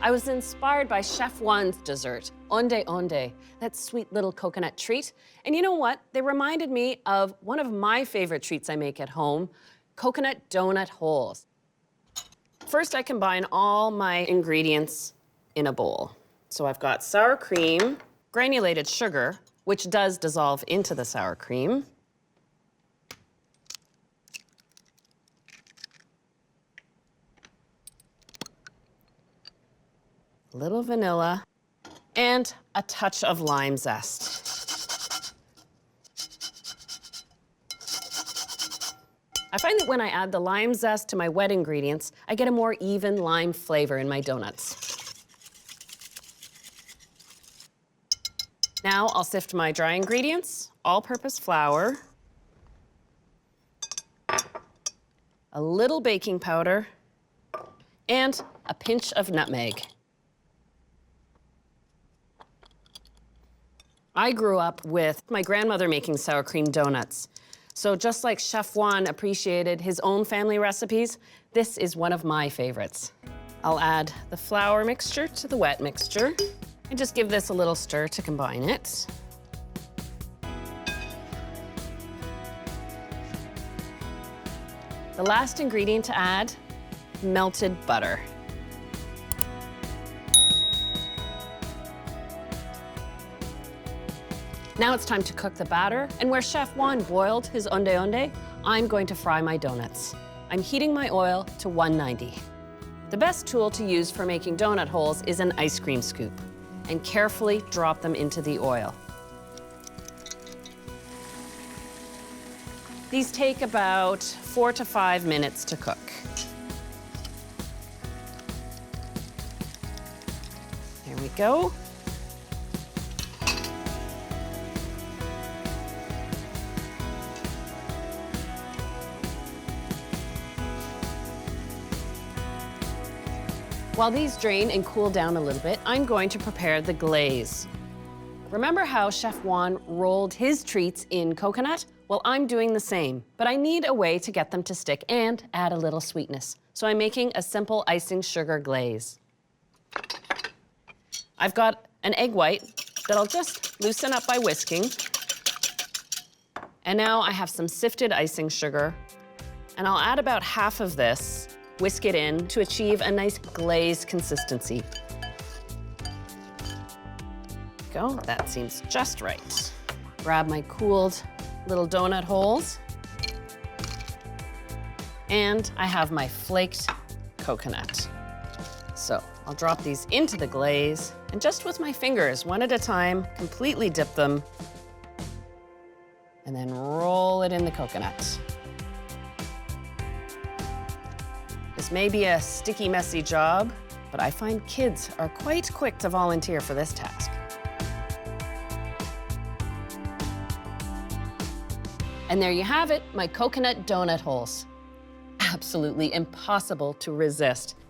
I was inspired by Chef Juan's dessert, onde onde, that sweet little coconut treat. And you know what? They reminded me of one of my favorite treats I make at home, coconut Doughnut Holes. First, I combine all my ingredients in a bowl. So I've got sour cream, granulated sugar, which does dissolve into the sour cream, a little vanilla, and a touch of lime zest. I find that when I add the lime zest to my wet ingredients, I get a more even lime flavor in my donuts. Now I'll sift my dry ingredients, all-purpose flour, a little baking powder, and a pinch of nutmeg. I grew up with my grandmother making sour cream donuts. So just like Chef Juan appreciated his own family recipes, this is one of my favorites. I'll add the flour mixture to the wet mixture and just give this a little stir to combine it. The last ingredient to add, melted butter. Now it's time to cook the batter, and where Chef Juan boiled his onde onde, I'm going to fry my donuts. I'm heating my oil to 190. The best tool to use for making donut holes is an ice cream scoop, and carefully drop them into the oil. These take about 4 to 5 minutes to cook. There we go. While these drain and cool down a little bit, I'm going to prepare the glaze. Remember how Chef Juan rolled his treats in coconut? Well, I'm doing the same, but I need a way to get them to stick and add a little sweetness. So I'm making a simple icing sugar glaze. I've got an egg white that I'll just loosen up by whisking. And now I have some sifted icing sugar, and I'll add about half of this, whisk it in to achieve a nice glaze consistency. Go, that seems just right. Grab my cooled little donut holes. And I have my flaked coconut. So I'll drop these into the glaze and just with my fingers, one at a time, completely dip them and then roll it in the coconut. This may be a sticky, messy job, but I find kids are quite quick to volunteer for this task. And there you have it, my coconut donut holes. Absolutely impossible to resist.